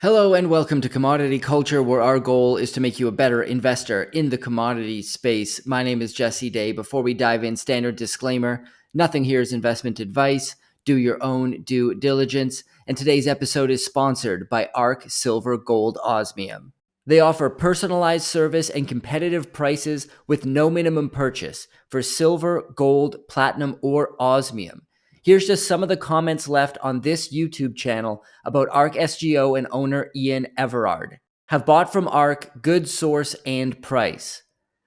Hello and welcome to Commodity Culture, where our goal is to make you a better investor in the commodities space. My name is Jesse Day. Before we dive in, standard disclaimer, nothing here is investment advice. Do your own due diligence. And today's episode is sponsored by ARC Silver Gold Osmium. They offer personalized service and competitive prices with no minimum purchase for silver, gold, platinum, or osmium. Here's just some of the comments left on this YouTube channel about ARC SGO and owner Ian Everard. Have bought from ARC, good source and price.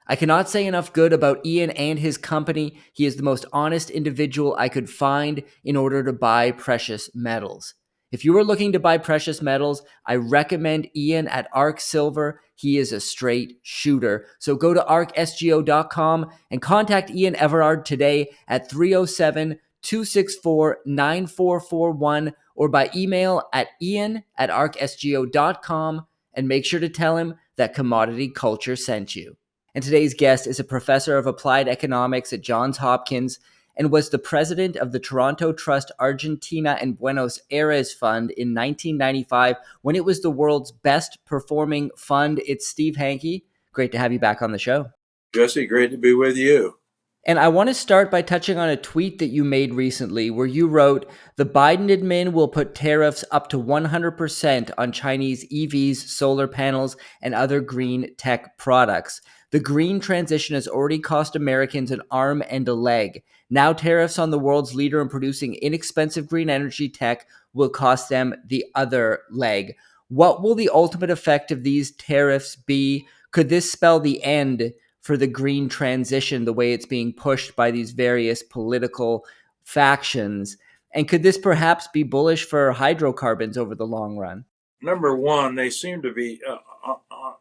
I cannot say enough good about Ian and his company. He is the most honest individual I could find in order to buy precious metals. If you are looking to buy precious metals, I recommend Ian at ARC Silver. He is a straight shooter. So go to arcsgo.com and contact Ian Everard today at 307-264-9441 or by email at ian@arcsgo.com, and make sure to tell him that Commodity Culture sent you. And today's guest is a professor of applied economics at Johns Hopkins and was the president of the Toronto Trust Argentina and Buenos Aires Fund in 1995 when it was the world's best performing fund. It's Steve Hanke. Great to have you back on the show. Jesse, great to be with you. And I want to start by touching on a tweet that you made recently where you wrote, the Biden admin will put tariffs up to 100% on Chinese EVs, solar panels, and other green tech products. The green transition has already cost Americans an arm and a leg. Now tariffs on the world's leader in producing inexpensive green energy tech will cost them the other leg. What will the ultimate effect of these tariffs be? Could this spell the end for the green transition, the way it's being pushed by these various political factions? And could this perhaps be bullish for hydrocarbons over the long run? Number one, they seem to be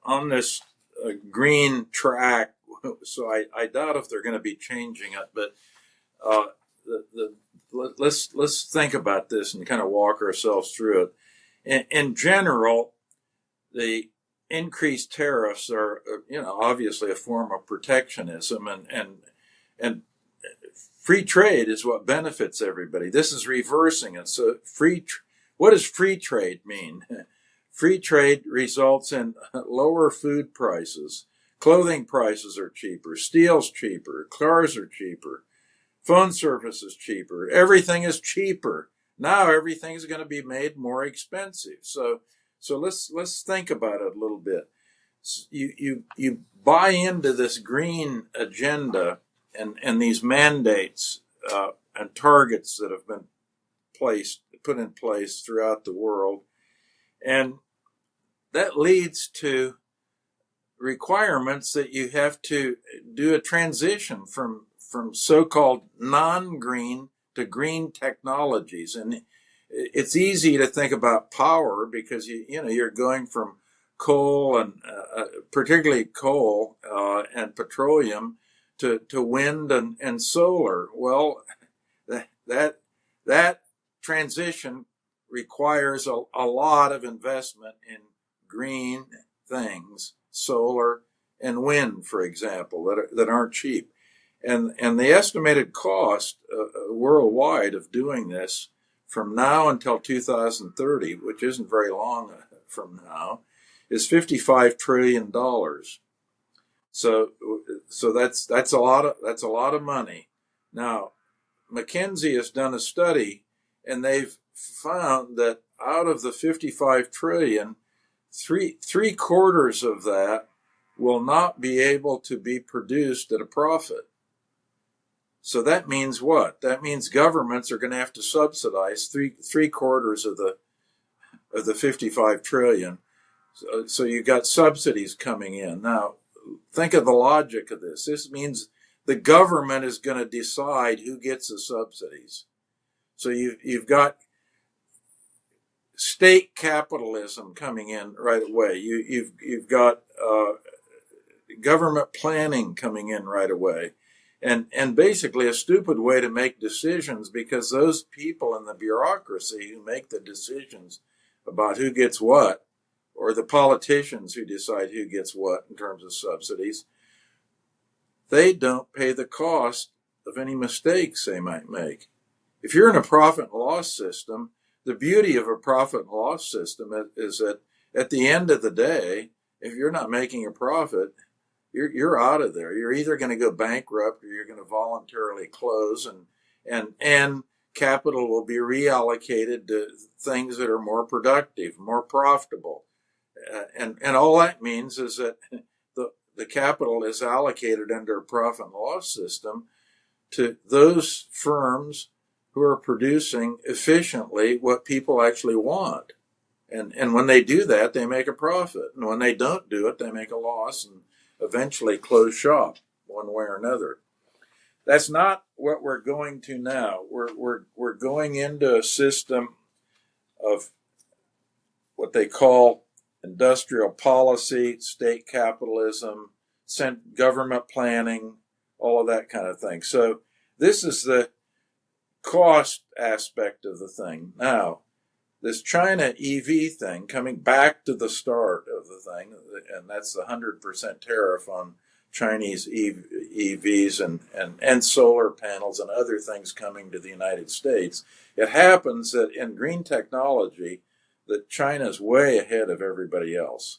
on this green track, so I doubt if they're going to be changing it. But let's think about this and kind of walk ourselves through it. In general, the increased tariffs are, obviously a form of protectionism, and free trade is what benefits everybody. This is reversing it. So what does free trade mean? Free trade results in lower food prices. Clothing prices are cheaper. Steel's cheaper. Cars are cheaper. Phone service is cheaper. Everything is cheaper. Now everything is going to be made more expensive. So let's think about it a little bit. You buy into this green agenda and these mandates and targets that have been put in place throughout the world, and that leads to requirements that you have to do a transition from so-called non-green to green technologies. And it's easy to think about power because you're going from coal and particularly coal and petroleum to wind and solar. Well, that transition requires a lot of investment in green things, solar and wind, for example, that aren't cheap. And the estimated cost worldwide of doing this from now until 2030, which isn't very long from now, is $55 trillion. So that's a lot of money. Now, McKinsey has done a study, and they've found that out of the 55 trillion, three quarters of that will not be able to be produced at a profit. So that means what? That means governments are going to have to subsidize three quarters of the 55 trillion. So you've got subsidies coming in. Now, think of the logic of this. This means the government is going to decide who gets the subsidies. So you've got state capitalism coming in right away. You've got government planning coming in right away. And basically a stupid way to make decisions, because those people in the bureaucracy who make the decisions about who gets what, or the politicians who decide who gets what in terms of subsidies, they don't pay the cost of any mistakes they might make. If you're in a profit and loss system, the beauty of a profit and loss system is that at the end of the day, if you're not making a profit, you're out of there. You're either going to go bankrupt or you're going to voluntarily close, and capital will be reallocated to things that are more productive, more profitable. And all that means is that the capital is allocated under a profit and loss system to those firms who are producing efficiently what people actually want. And when they do that, they make a profit. And when they don't do it, they make a loss and eventually close shop one way or another. That's not what we're going to now. We're going into a system of what they call industrial policy, state capitalism, government planning, all of that kind of thing. So this is the cost aspect of the thing. Now, this China EV thing, coming back to the start of the thing, and that's the 100% tariff on Chinese EVs and solar panels and other things coming to the United States. It happens that in green technology, that China's way ahead of everybody else.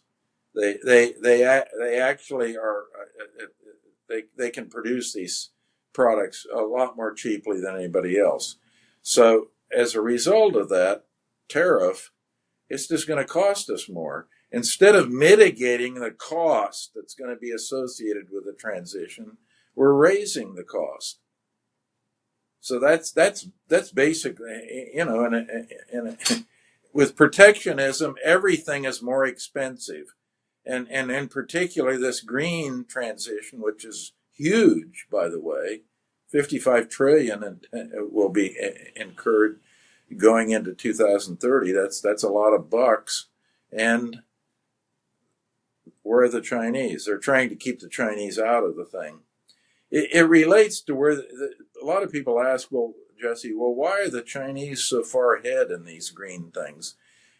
They actually are they can produce these products a lot more cheaply than anybody else. So as a result of that tariff, it's just going to cost us more. Instead of mitigating the cost that's going to be associated with the transition, we're raising the cost. So that's basically, with protectionism, everything is more expensive. And in particular, this green transition, which is huge, by the way, 55 trillion will be incurred going into 2030. That's a lot of bucks. And where are the Chinese? They're trying to keep the Chinese out of the thing. It relates to where a lot of people ask, well, Jesse, why are the Chinese so far ahead in these green things?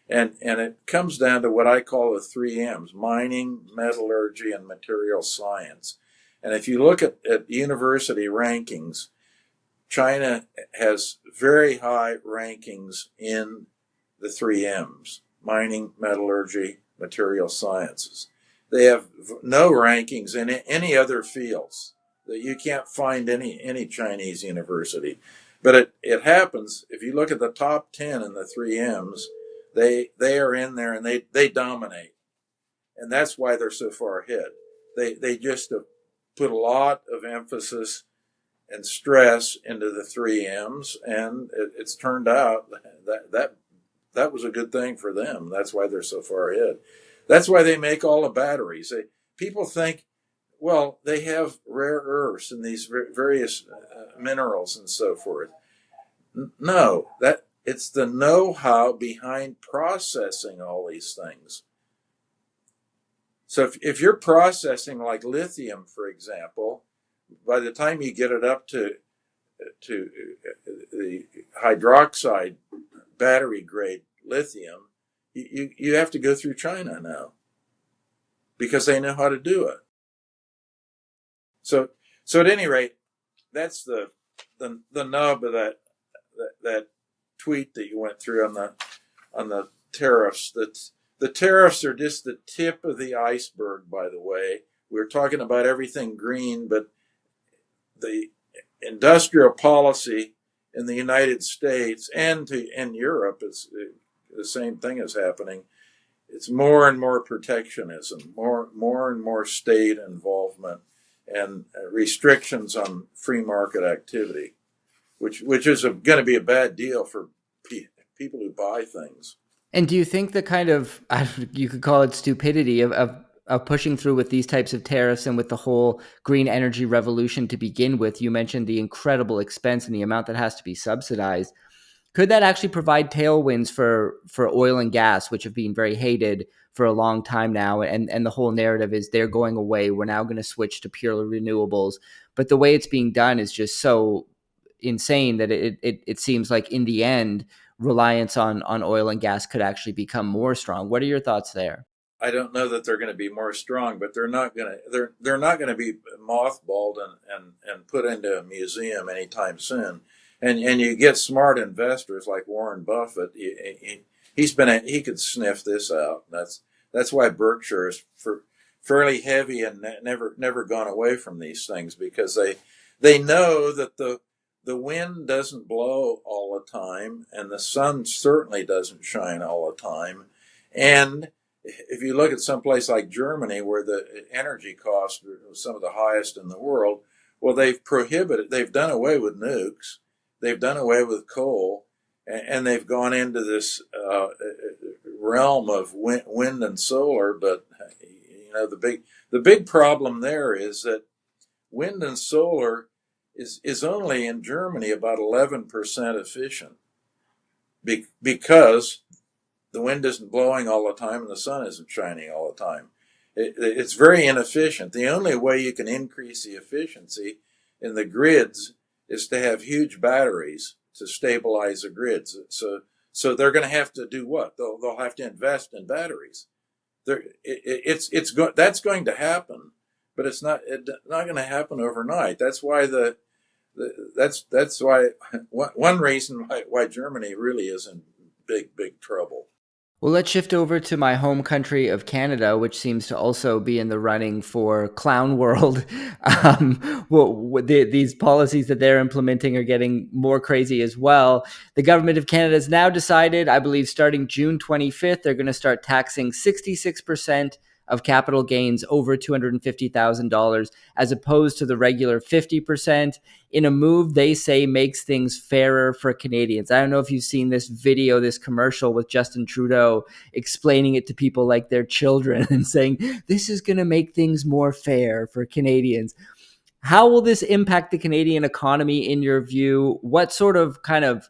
And it comes down to what I call the 3 M's: mining, metallurgy, and material science. And if you look at university rankings, China has very high rankings in the 3 M's: mining, metallurgy, material sciences. They have no rankings in any other fields. That you can't find any Chinese university. But it happens, if you look at the top 10 in the 3 M's, they are in there and they dominate. And that's why they're so far ahead. They just have put a lot of emphasis and stress into the 3 M's, and it's turned out that was a good thing for them. That's why they're so far ahead. That's why they make all the batteries. People think, well, they have rare earths and these various minerals and so forth. No, it's the know-how behind processing all these things. So if you're processing like lithium, for example, by the time you get it up to the hydroxide battery grade lithium, you have to go through China now because they know how to do it. So at any rate, that's the nub of that tweet that you went through on the tariffs. The tariffs are just the tip of the iceberg, by the way. We're talking about everything green, but the industrial policy in the United States and in Europe, it's the same thing is happening. It's more and more protectionism, more and more state involvement, and restrictions on free market activity, which is going to be a bad deal for people who buy things. And do you think the kind of, you could call it stupidity of pushing through with these types of tariffs and with the whole green energy revolution to begin with? You mentioned the incredible expense and the amount that has to be subsidized. Could that actually provide tailwinds for oil and gas, which have been very hated for a long time now? And the whole narrative is they're going away. We're now going to switch to purely renewables. But the way it's being done is just so insane that it seems like in the end, reliance on oil and gas could actually become more strong. What are your thoughts there? I don't know that they're going to be more strong, but they're not going to be mothballed and put into a museum anytime soon. and you get smart investors like Warren Buffett. He could sniff this out. That's why Berkshire is fairly heavy and never gone away from these things, because they know that the wind doesn't blow all the time, and the sun certainly doesn't shine all the time. And if you look at some place like Germany, where the energy costs are some of the highest in the world, well, they've done away with nukes, they've done away with coal, and they've gone into this realm of wind and solar. But the big problem there is that wind and solar is only in Germany about 11% efficient, because the wind isn't blowing all the time and the sun isn't shining all the time. It's very inefficient. The only way you can increase the efficiency in the grids is to have huge batteries to stabilize the grids. So they're going to have to do what? They'll have to invest in batteries. That's going to happen, but it's not going to happen overnight. That's why that's why one reason why Germany really is in big trouble. Well, let's shift over to my home country of Canada, which seems to also be in the running for clown world. These policies that they're implementing are getting more crazy as well. The government of Canada has now decided, I believe, starting June 25th, they're going to start taxing 66% of capital gains over $250,000, as opposed to the regular 50%, in a move they say makes things fairer for Canadians. I don't know if you've seen this video, this commercial with Justin Trudeau explaining it to people like they're children and saying, this is going to make things more fair for Canadians. How will this impact the Canadian economy in your view? What sort of kind of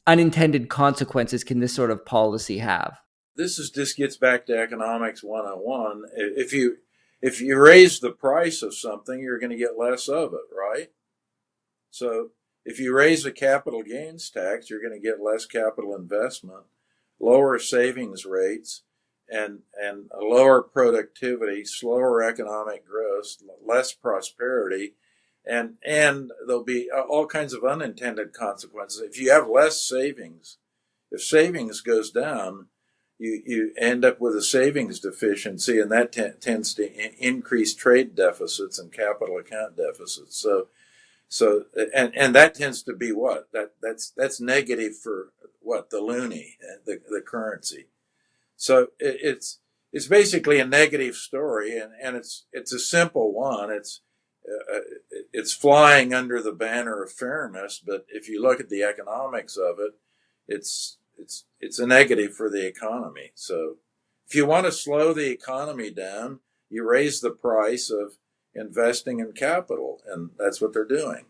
unintended consequences can this sort of policy have? This gets back to economics 101. If you raise the price of something, you're going to get less of it, right? So if you raise the capital gains tax, you're going to get less capital investment, lower savings rates, and a lower productivity, slower economic growth, less prosperity, and there'll be all kinds of unintended consequences. If you have less savings, if savings goes down, you end up with a savings deficiency, and that tends to increase trade deficits and capital account deficits. And that tends to be what? That's negative for what? The loonie, the currency. So it's basically a negative story, and it's a simple one. It's flying under the banner of fairness, but if you look at the economics of it, it's a negative for the economy. So if you want to slow the economy down, you raise the price of investing in capital, and that's what they're doing.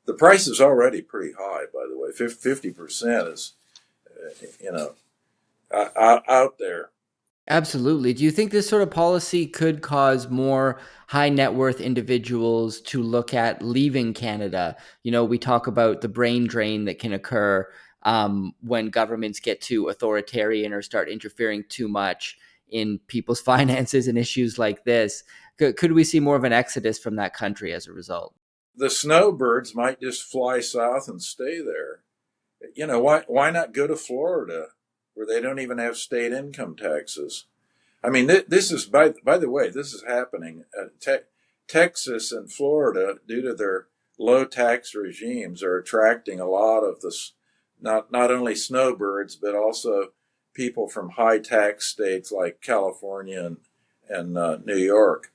The price is already pretty high, by the way. 50% is, out there. Absolutely. Do you think this sort of policy could cause more high net worth individuals to look at leaving Canada? We talk about the brain drain that can occur when governments get too authoritarian or start interfering too much in people's finances and issues like this. Could we see more of an exodus from that country as a result? The snowbirds might just fly south and stay there. Why not go to Florida, where they don't even have state income taxes? I mean, this is, by the way, this is happening. Texas and Florida, due to their low tax regimes, are attracting a lot of this, not only snowbirds, but also people from high tax states like California and New York.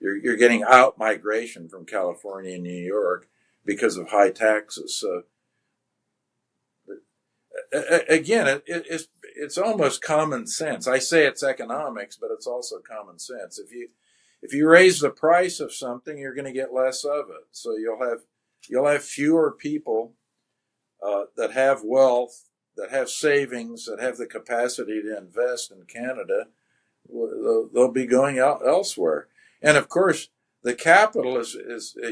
You're getting out migration from California and New York because of high taxes. So again, it's almost common sense. I say it's economics, but it's also common sense. If you raise the price of something, you're going to get less of it. So you'll have fewer people that have wealth, that have savings, that have the capacity to invest in Canada. They'll be going out elsewhere. And of course, the capital is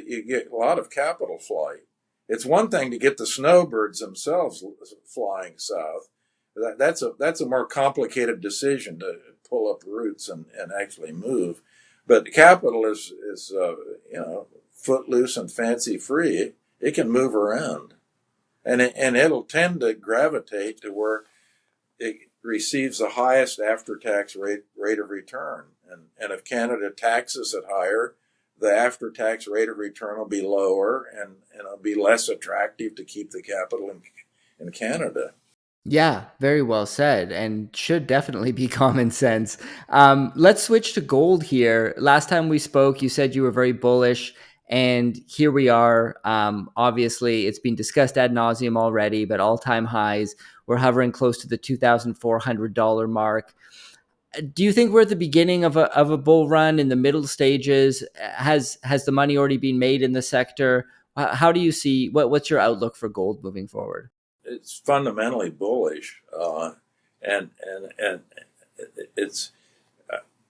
you get a lot of capital flight. It's one thing to get the snowbirds themselves flying south. That's a more complicated decision to pull up roots and actually move. But capital is footloose and fancy free. it can move around, and it'll tend to gravitate to where it receives the highest after-tax rate of return. And if Canada taxes it higher, the after-tax rate of return will be lower, and it'll be less attractive to keep the capital in Canada. Yeah, very well said, and should definitely be common sense. Let's switch to gold here. Last time we spoke, you said you were very bullish, and here we are. Obviously, it's been discussed ad nauseum already, but all-time highs. We're hovering close to the $2,400 mark. Do you think we're at the beginning of a bull run, in the middle stages? Has the money already been made in the sector? How do you see what's your outlook for gold moving forward? It's fundamentally bullish, and it's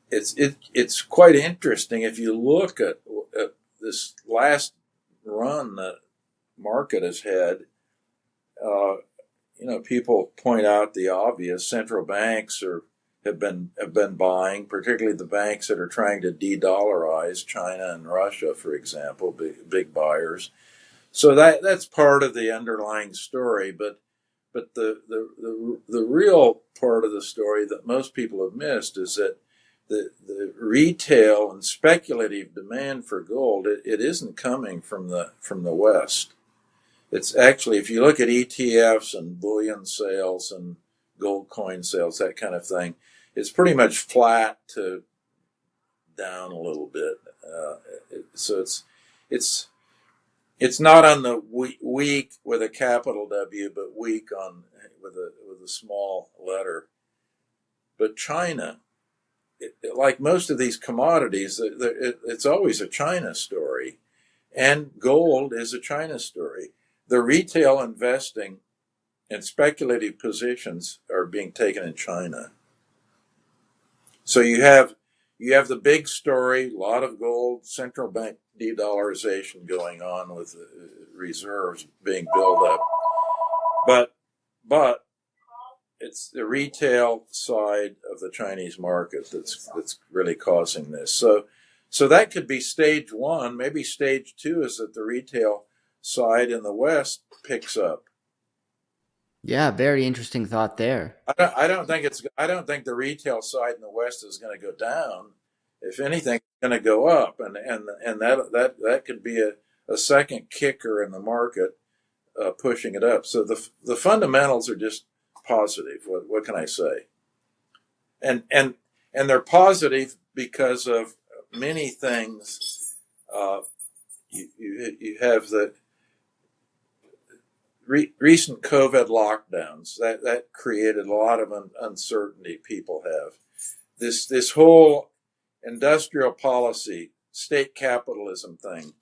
it's quite interesting if you look at this last run that market has had. Uh, People point out the obvious. Central banks have been buying, particularly the banks that are trying to de-dollarize, China and Russia, for example, big buyers. So that's part of the underlying story, but the real part of the story that most people have missed is that the retail and speculative demand for gold, it isn't coming from the West. It's actually, if you look at ETFs and bullion sales and gold coin sales, that kind of thing, it's pretty much flat to down a little bit. So it's it's not on the weak with a capital W, but weak on with a small letter. But China, like most of these commodities, it's always a China story, and gold is a China story. The retail investing and speculative positions are being taken in China. So you have the big story, a lot of gold, central bank de-dollarization going on with reserves being built up. But it's the retail side of the Chinese market that's really causing this. So that could be stage one. Maybe stage two is that the retail side in the West picks up. Yeah, very interesting thought there. I don't think the retail side in the West is going to go down. If anything, it's going to go up, and that could be a second kicker in the market, pushing it up. So the fundamentals are just positive. What can I say? And they're positive because of many things. You have the recent COVID lockdowns that created a lot of uncertainty. People have this whole industrial policy, state capitalism thing,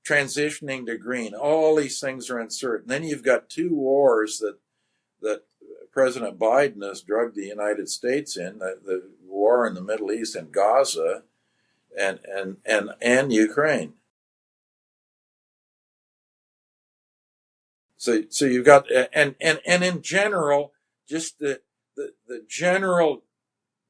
transitioning to green. All these things are uncertain. Then you've got two wars that President Biden has drugged the United States in: the war in the Middle East and Gaza, and Ukraine. So you've got, and in general, just the general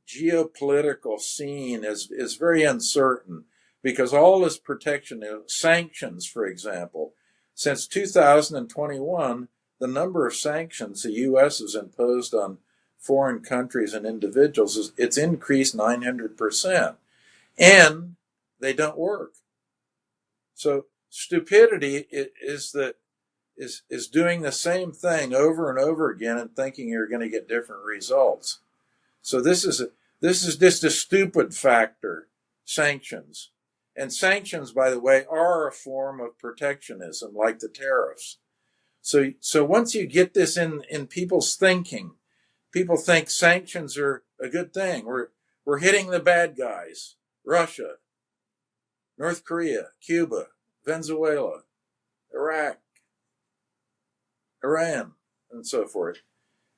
geopolitical scene is very uncertain, because all this protection, sanctions, for example, since 2021, the number of sanctions the U.S. has imposed on foreign countries and individuals it's increased 900%, and they don't work. So stupidity is doing the same thing over and over again and thinking you're going to get different results. So this is just a stupid factor, sanctions. And sanctions, by the way, are a form of protectionism, like the tariffs. So once you get this in people's thinking, people think sanctions are a good thing. We're hitting the bad guys: Russia, North Korea, Cuba, Venezuela, Iraq, Iran, and so forth.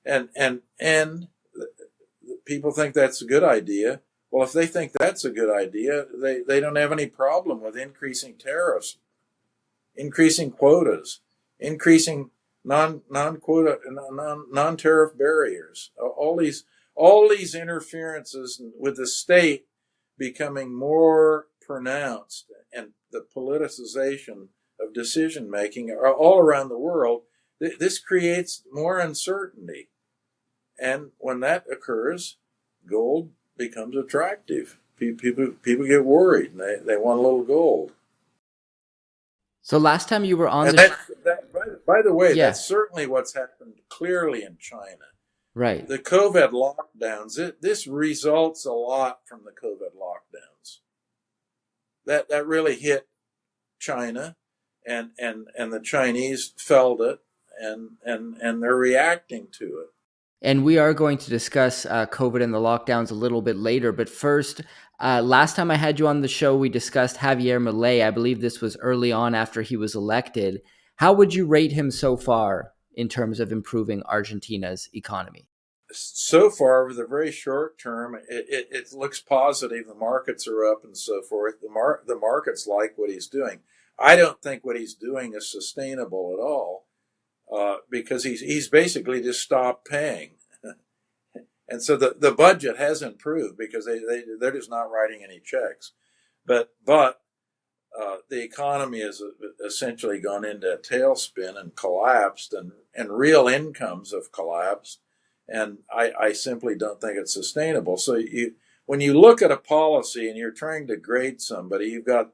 And people think that's a good idea. Well, if they think that's a good idea, they don't have any problem with increasing tariffs, increasing quotas, increasing non tariff barriers. All these interferences with the state becoming more pronounced, and the politicization of decision making all around the world, this creates more uncertainty. And when that occurs, gold becomes attractive. People get worried and they want a little gold. So last time you were on And the by the way, yeah, that's certainly what's happened clearly in China. right. The COVID lockdowns, this results a lot from the COVID lockdowns. That really hit China, and the Chinese felt it, and they're reacting to it. And we are going to discuss COVID and the lockdowns a little bit later. But first, last time I had you on the show, we discussed Javier Milei. I believe this was early on after he was elected. How would you rate him so far in terms of improving Argentina's economy? So far, over the very short term, it looks positive. The markets are up and so forth. The markets like what he's doing. I don't think what he's doing is sustainable at all, because he's basically just stopped paying. And so the budget has improved because they're just not writing any checks. But the economy has essentially gone into a tailspin and collapsed, and real incomes have collapsed. And I simply don't think it's sustainable. So when you look at a policy and you're trying to grade somebody, you've got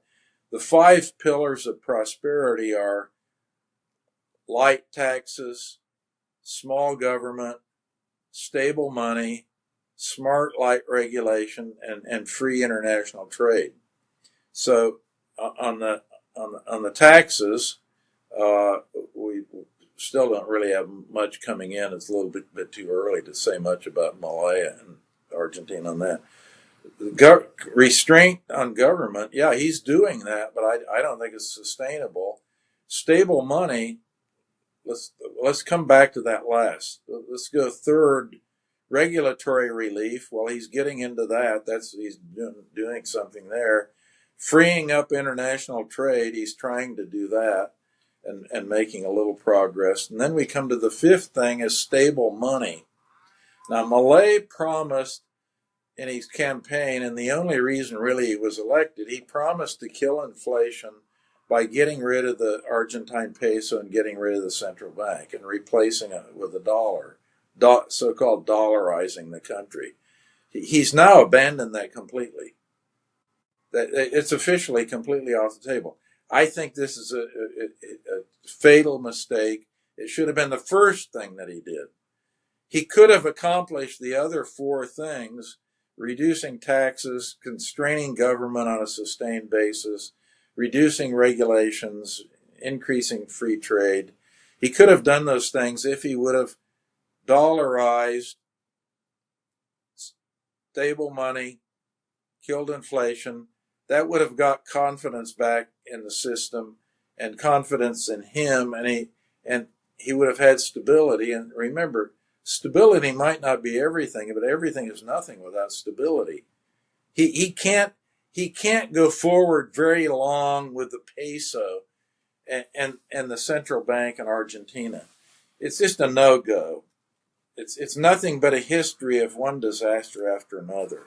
the five pillars of prosperity are light taxes, small government, stable money, smart light regulation, and free international trade. So on the taxes, we still don't really have much coming in. It's a little bit too early to say much about Malaya and Argentina on that. Restraint on government, yeah, he's doing that, but I don't think it's sustainable. Stable money, let's come back to that last. Let's go third. Regulatory relief, well, he's getting into that. He's doing something there. Freeing up international trade, he's trying to do that and making a little progress. And then we come to the fifth thing is stable money. Now, Milei promised in his campaign, and the only reason really he was elected, he promised to kill inflation by getting rid of the Argentine peso and getting rid of the central bank and replacing it with a dollar, so-called dollarizing the country. He's now abandoned that completely. It's officially completely off the table. I think this is a fatal mistake. It should have been the first thing that he did. He could have accomplished the other four things: reducing taxes, constraining government on a sustained basis, reducing regulations, increasing free trade. He could have done those things if he would have dollarized, stable money, killed inflation. That would have got confidence back in the system and confidence in him, and he would have had stability. And remember, stability might not be everything, but everything is nothing without stability. He can't go forward very long with the peso and the central bank in Argentina. It's just a no-go. It's nothing but a history of one disaster after another.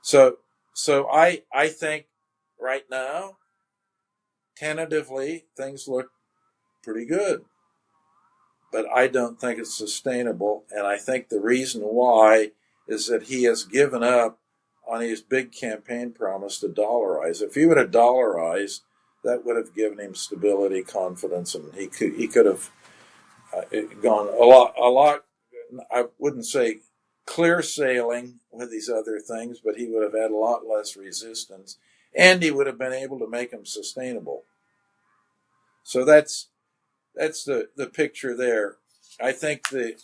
So I think right now, tentatively, things look pretty good. But I don't think it's sustainable. And I think the reason why is that he has given up on his big campaign promise to dollarize. If he would have dollarized, that would have given him stability, confidence, and he could have gone a lot. I wouldn't say clear sailing with these other things, but he would have had a lot less resistance, and he would have been able to make them sustainable. So that's the picture there. I think the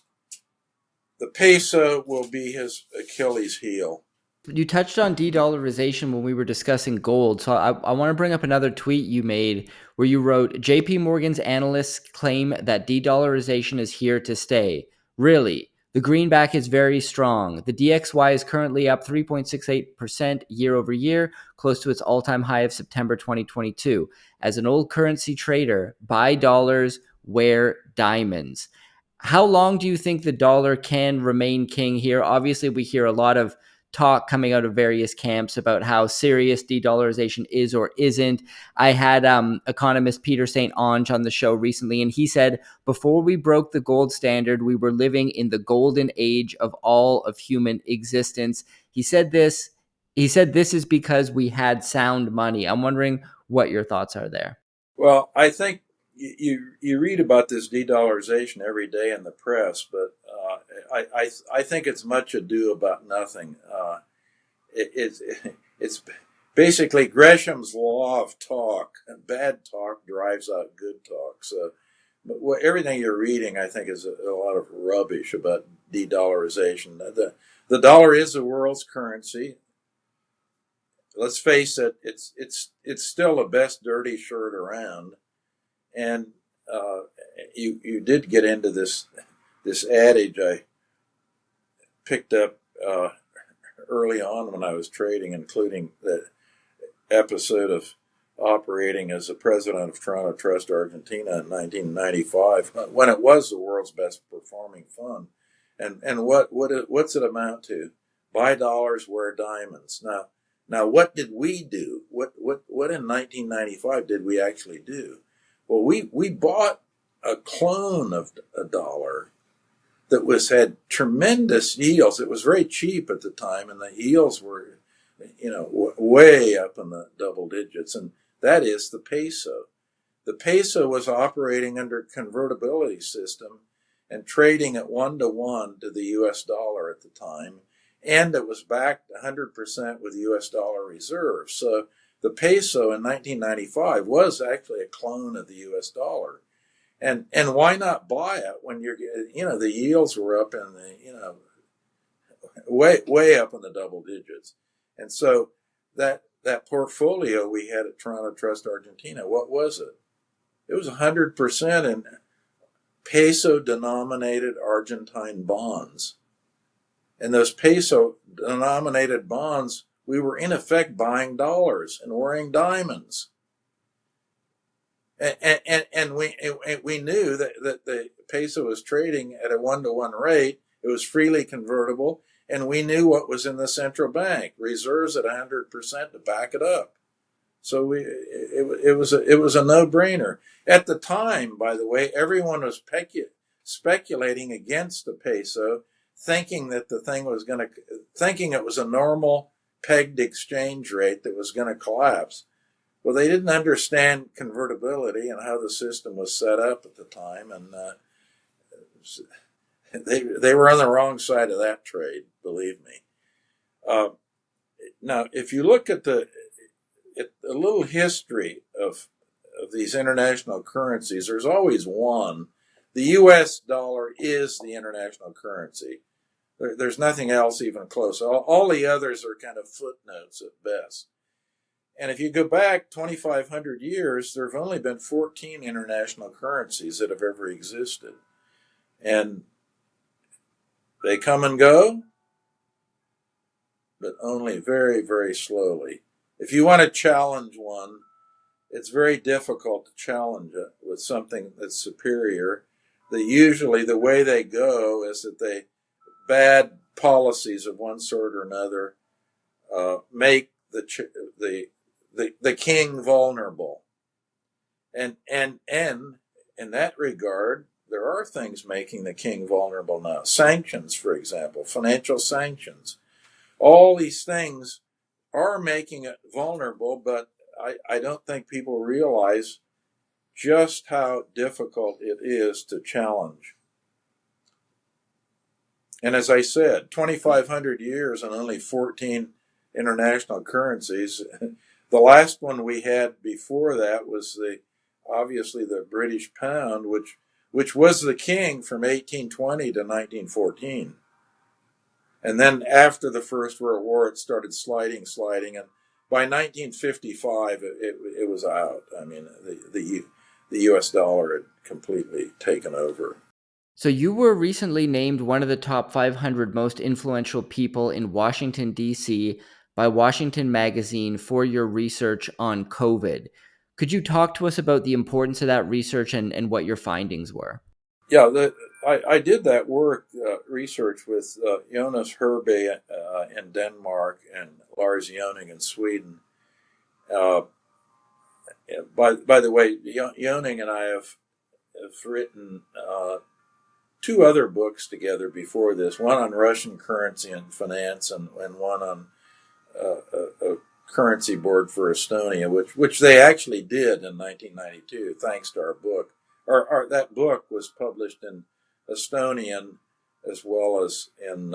peso will be his Achilles heel. You touched on de-dollarization when we were discussing gold. So I want to bring up another tweet you made where you wrote, JP Morgan's analysts claim that de-dollarization is here to stay. Really? The greenback is very strong. The DXY is currently up 3.68% year over year, close to its all-time high of September 2022. As an old currency trader, buy dollars, wear diamonds. How long do you think the dollar can remain king here? Obviously, we hear a lot of talk coming out of various camps about how serious de-dollarization is or isn't. I had economist Peter St. Onge on the show recently, and he said, before we broke the gold standard, we were living in the golden age of all of human existence. He said this is because we had sound money. I'm wondering what your thoughts are there. Well, I think you read about this de-dollarization every day in the press, but I think it's much ado about nothing. It's basically Gresham's law of talk. Bad talk drives out good talk. So, everything you're reading, I think, is a lot of rubbish about de-dollarization. The dollar is the world's currency. Let's face it, it's still the best dirty shirt around. And you did get into this adage I picked up early on when I was trading, including the episode of operating as the president of Toronto Trust Argentina in 1995, when it was the world's best performing fund. And what's it amount to? Buy dollars, wear diamonds. Now, what did we do? What in 1995 did we actually do? Well, we bought a clone of a dollar that had tremendous yields. It was very cheap at the time, and the yields were, way up in the double digits. And that is the peso. The peso was operating under a convertibility system and trading at 1-to-1 to the U.S. dollar at the time, and it was backed 100% with U.S. dollar reserves. So the peso in 1995 was actually a clone of the U.S. dollar. And why not buy it when the yields were up in the, way up in the double digits. And so that portfolio we had at Toronto Trust Argentina, what was it? It was 100% in peso denominated Argentine bonds. And those peso denominated bonds, we were in effect buying dollars and wearing diamonds. And we knew that the peso was trading at a 1-to-1 rate. It was freely convertible, and we knew what was in the central bank reserves at 100% to back it up. So it was a no-brainer at the time. By the way, everyone was speculating against the peso, thinking that thinking it was a normal pegged exchange rate that was going to collapse. Well, they didn't understand convertibility and how the system was set up at the time, and they were on the wrong side of that trade, believe me. Now, if you look at a little history of these international currencies, there's always one. The U.S. dollar is the international currency. There's nothing else even close. All the others are kind of footnotes at best. And if you go back 2,500 years, there have only been 14 international currencies that have ever existed. And they come and go, but only very, very slowly. If you want to challenge one, it's very difficult to challenge it with something that's superior. Usually the way they go is that bad policies of one sort or another make the king vulnerable. And in that regard, there are things making the king vulnerable now. Sanctions, for example, financial sanctions. All these things are making it vulnerable, but I don't think people realize just how difficult it is to challenge. And as I said, 2,500 years and only 14 international currencies. The last one we had before that was obviously the British pound, which was the king from 1820 to 1914. And then after the First World War, it started sliding, and by 1955, it was out. I mean, the U.S. dollar had completely taken over. So you were recently named one of the top 500 most influential people in Washington, D.C. by Washington Magazine for your research on COVID. Could you talk to us about the importance of that research and what your findings were? Yeah, I did that research with Jonas Herbe in Denmark and Lars Yoning in Sweden. Uh, by the way, Yoning and I have written two other books together before this, one on Russian currency and finance, and one on a currency board for Estonia, which they actually did in 1992, thanks to our book. That book was published in Estonian as well as in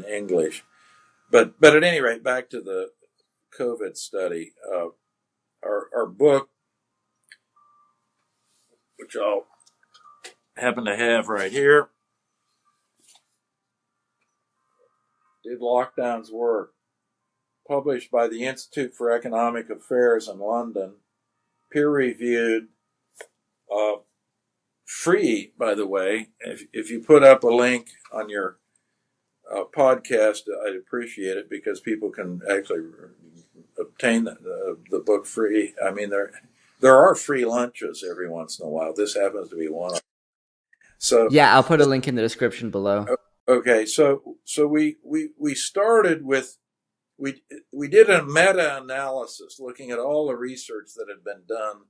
English. But at any rate, back to the COVID study. Our book, which I'll happen to have right here, Did Lockdowns Work? Published by the Institute for Economic Affairs in London, peer-reviewed, free, by the way. If you put up a link on your podcast, I'd appreciate it, because people can actually obtain the book free. I mean, there are free lunches every once in a while. This happens to be one of them. So Yeah, I'll put a link in the description below. okay, so we started with we did a meta-analysis looking at all the research that had been done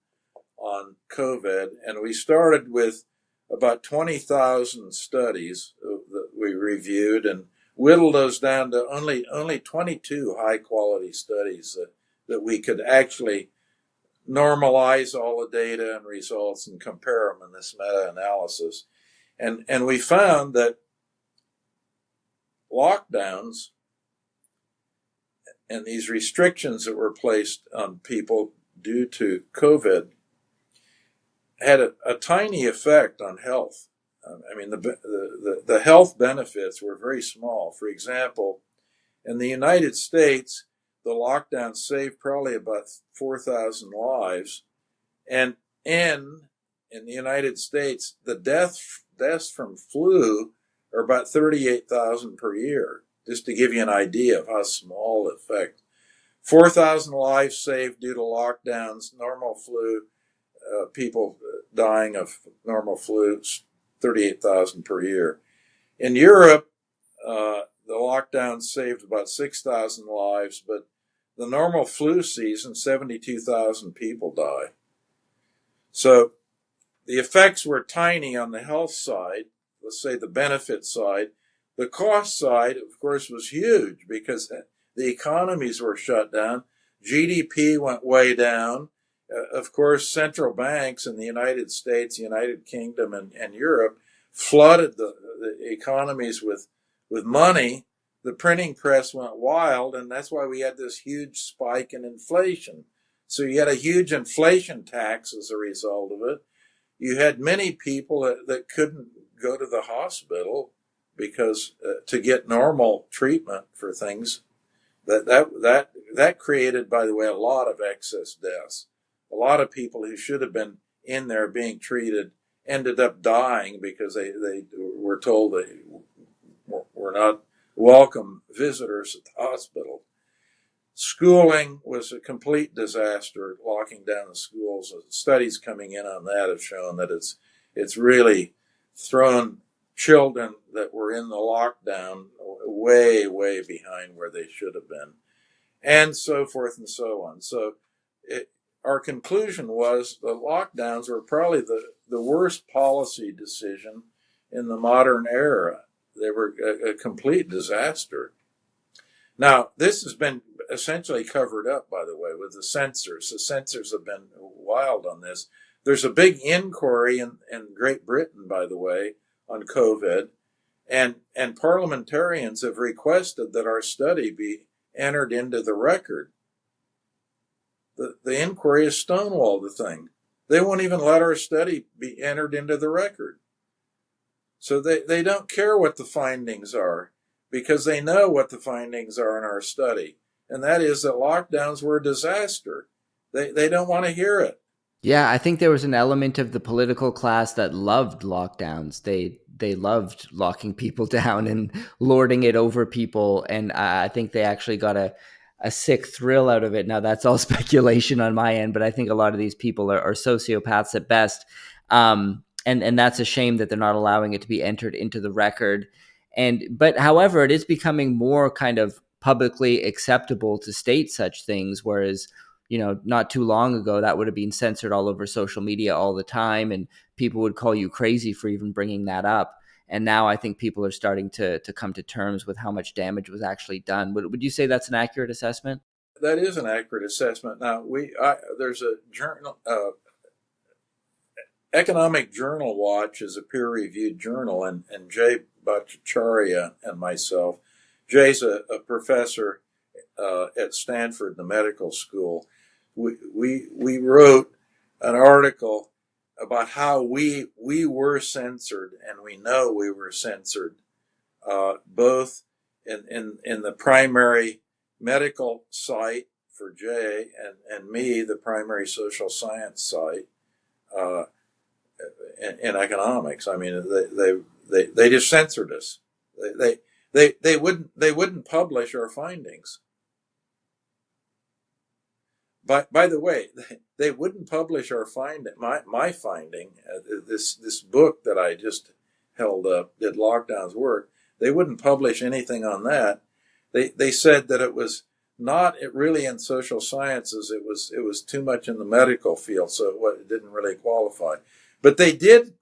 on COVID, and we started with about 20,000 studies that we reviewed and whittled those down to only 22 high-quality studies that we could actually normalize all the data and results and compare them in this meta-analysis. And we found that lockdowns and these restrictions that were placed on people due to COVID had a tiny effect on health. I mean, the health benefits were very small. For example, in the United States, the lockdown saved probably about 4,000 lives. And in the United States, the deaths from flu are about 38,000 per year, just to give you an idea of how small the effect. 4,000 lives saved due to lockdowns, normal flu, people dying of normal flu, 38,000 per year. In Europe, the lockdown saved about 6,000 lives, but the normal flu season, 72,000 people die. So the effects were tiny on the health side, let's say the benefit side. The cost side, of course, was huge because the economies were shut down. GDP went way down. Of course, central banks in the United States, United Kingdom, and Europe flooded the economies with money. The printing press went wild, and that's why we had this huge spike in inflation. So you had a huge inflation tax as a result of it. You had many people that couldn't go to the hospital because to get normal treatment for things. That created, by the way, a lot of excess deaths. A lot of people who should have been in there being treated ended up dying because they were told they were not welcome visitors at the hospital. Schooling was a complete disaster, locking down the schools. Studies coming in on that have shown that it's really thrown children that were in the lockdown way, way behind where they should have been, and so forth and so on. So our conclusion was the lockdowns were probably the worst policy decision in the modern era. They were a complete disaster. Now, this has been essentially covered up, by the way, with the censors. The censors have been wild on this. There's a big inquiry in Great Britain, by the way, on COVID, and parliamentarians have requested that our study be entered into the record. The inquiry has stonewalled the thing. They won't even let our study be entered into the record. So they don't care what the findings are, because they know what the findings are in our study. And that is that lockdowns were a disaster. They don't want to hear it. Yeah, I think there was an element of the political class that loved lockdowns. They loved locking people down and lording it over people. And I think they actually got a sick thrill out of it. Now, that's all speculation on my end, but I think a lot of these people are sociopaths at best. And that's a shame that they're not allowing it to be entered into the record. But however, it is becoming more kind of publicly acceptable to state such things, whereas not too long ago that would have been censored all over social media all the time, and people would call you crazy for even bringing that up. And now I think people are starting to come to terms with how much damage was actually done. Would you say that's an accurate assessment? That is an accurate assessment. Now, there's a journal, Economic Journal Watch is a peer-reviewed journal, and Jay Bhattacharya and myself, Jay's a professor at Stanford, the medical school. We wrote an article about how we were censored, and we know we were censored, both in the primary medical site for Jay and me, the primary social science site, in economics. I mean, they just censored us. They wouldn't publish our findings. By the way, they wouldn't publish our finding. My finding, this book that I just held up, Did Lockdowns Work? They wouldn't publish anything on that. They said that it was not really in social sciences. It was too much in the medical field, so it didn't really qualify. But they did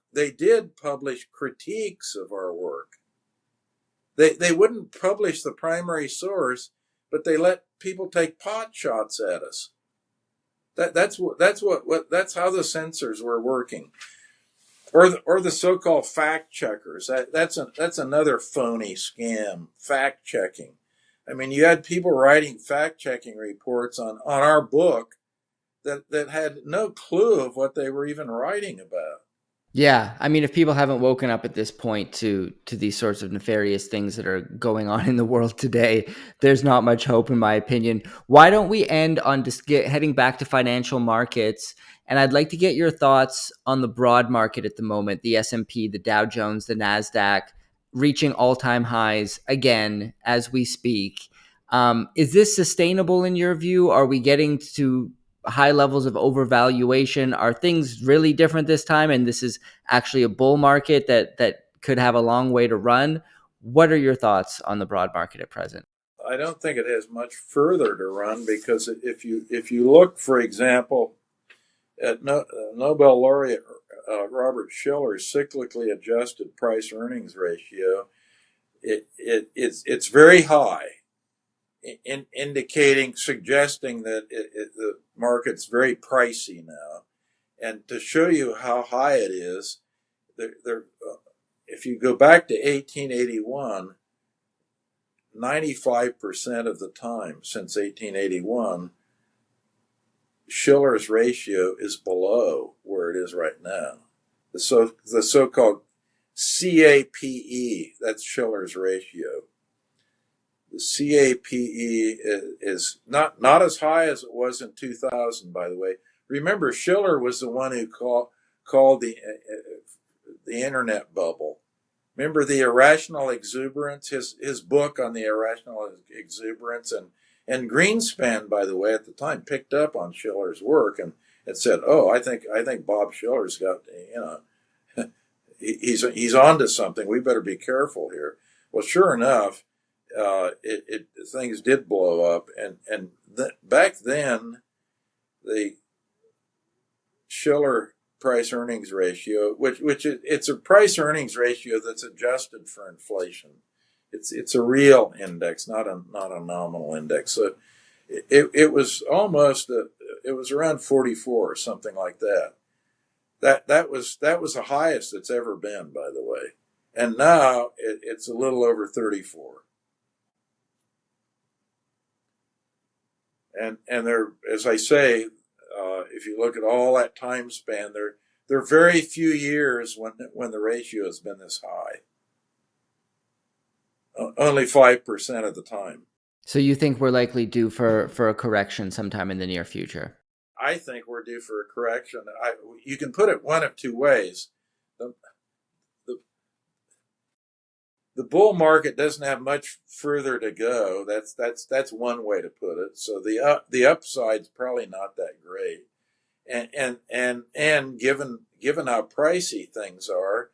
publish critiques of our work. They wouldn't publish the primary source, but they let people take pot shots at us. That's how the censors were working, or the so-called fact checkers. That's another phony scam. Fact checking. I mean, you had people writing fact checking reports on our book that had no clue of what they were even writing about. Yeah, I mean, if people haven't woken up at this point to these sorts of nefarious things that are going on in the world today, there's not much hope, in my opinion. Why don't we end on just heading back to financial markets? And I'd like to get your thoughts on the broad market at the moment: the S&P, the Dow Jones, the Nasdaq, reaching all-time highs again as we speak. Is this sustainable in your view? Are we getting to high levels of overvaluation? Are things really different this time, and this is actually a bull market that could have a long way to run? What are your thoughts on the broad market at present? I don't think it has much further to run, because if you look, for example, at Nobel laureate Robert Shiller's cyclically adjusted price earnings ratio, it's very high, suggesting that the market's very pricey now. And to show you how high it is, if you go back to 1881, 95% of the time since 1881, Shiller's ratio is below where it is right now. The so-called CAPE, that's Shiller's ratio. The CAPE is not as high as it was in 2000, by the way. Remember, Shiller was the one who called the internet bubble. Remember the irrational exuberance, his book on the irrational exuberance, and Greenspan, by the way, at the time picked up on Shiller's work and said, "Oh, I think Bob Shiller's got, he's onto something. We better be careful here." Well, sure enough, things did blow up, and back then, the Shiller price earnings ratio, it's a price earnings ratio that's adjusted for inflation. It's a real index, not a nominal index. So it was it was around 44 or something like that. That was the highest it's ever been, by the way. And now it's a little over 34. And there, as I say, if you look at all that time span, there are very few years when the ratio has been this high. Only 5% of the time. So you think we're likely due for a correction sometime in the near future? I think we're due for a correction. You can put it one of two ways. The, the bull market doesn't have much further to go. That's one way to put it. So the upside's probably not that great. And given how pricey things are,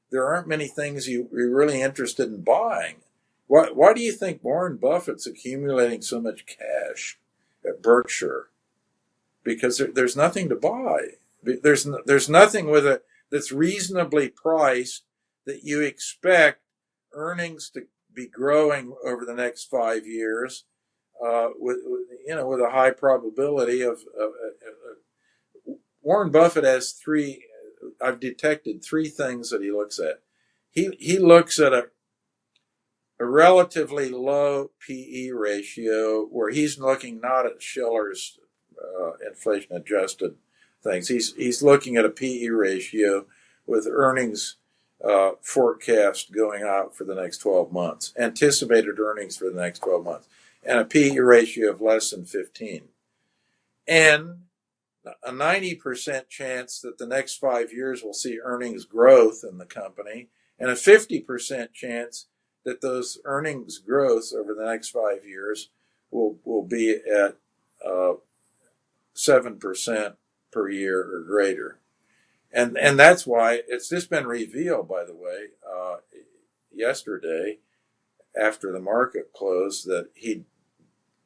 there aren't many things you're really interested in buying. Why do you think Warren Buffett's accumulating so much cash at Berkshire? Because there's nothing to buy. There's nothing that's reasonably priced that you expect earnings to be growing over the next 5 years, with a high probability of. Warren Buffett has three. I've detected three things that he looks at. He looks at a relatively low PE ratio, where he's looking not at Shiller's inflation adjusted things. He's looking at a PE ratio with earnings forecast going out for the next 12 months, anticipated earnings for the next 12 months, and a PE ratio of less than 15. And a 90% chance that the next 5 years will see earnings growth in the company, and a 50% chance that those earnings growth over the next 5 years will be at 7% per year or greater. And that's why it's just been revealed, by the way, yesterday after the market closed, that he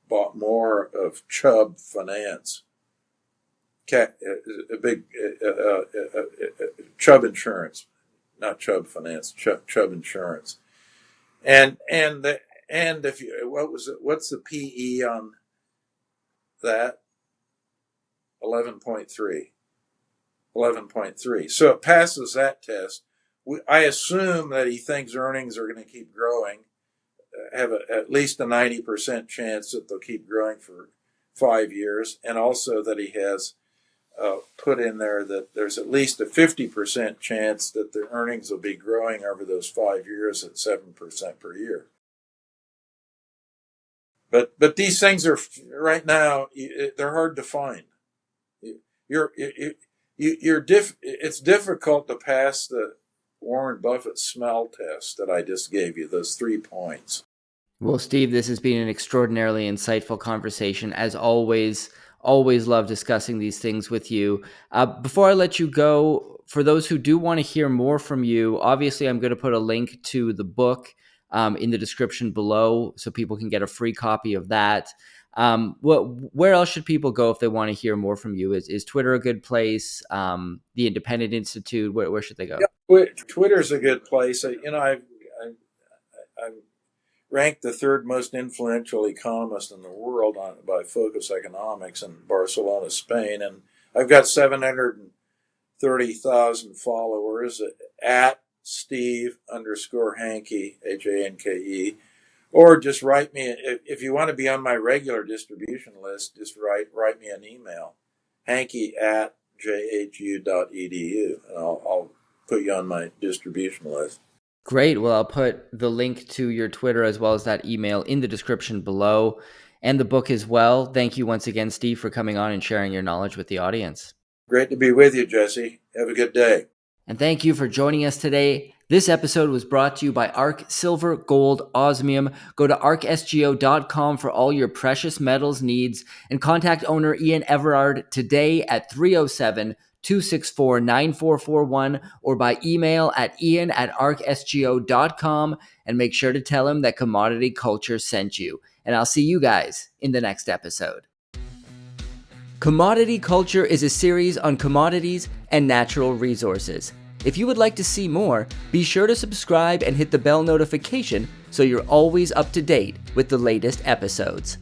bought more of Chubb Finance, a big Chubb Insurance, not Chubb Finance, Chubb Insurance. And if you what's the PE on that? 11.3. So it passes that test. I assume that he thinks earnings are going to keep growing, have at least a 90% chance that they'll keep growing for 5 years, and also that he has put in there that there's at least a 50% chance that the earnings will be growing over those 5 years at 7% per year. But these things are right now, they're hard to find. It's difficult to pass the Warren Buffett smell test that I just gave you, those 3 points. Well, Steve, this has been an extraordinarily insightful conversation. As always love discussing these things with you. Before I let you go, for those who do want to hear more from you, obviously I'm going to put a link to the book in the description below so people can get a free copy of that. Where else should people go if they want to hear more from you? Is Twitter a good place? The Independent Institute, where should they go? Yeah, Twitter's a good place. I'm ranked the third most influential economist in the world by Focus Economics in Barcelona, Spain, and I've got 730,000 followers at Steve_Hanke, Hanke, or just write me. If you want to be on my regular distribution list, just write me an email, hanke@jhu.edu, and I'll put you on my distribution list. Great. Well, I'll put the link to your Twitter as well as that email in the description below, and the book as well. Thank you once again, Steve, for coming on and sharing your knowledge with the audience. Great to be with you, Jesse. Have a good day. And thank you for joining us today. This episode was brought to you by ARC Silver, Gold, Osmium. Go to arcsgo.com for all your precious metals needs and contact owner Ian Everard today at 307-264-9441 or by email at ian@arcsgo.com, and make sure to tell him that Commodity Culture sent you. And I'll see you guys in the next episode. Commodity Culture is a series on commodities and natural resources. If you would like to see more, be sure to subscribe and hit the bell notification so you're always up to date with the latest episodes.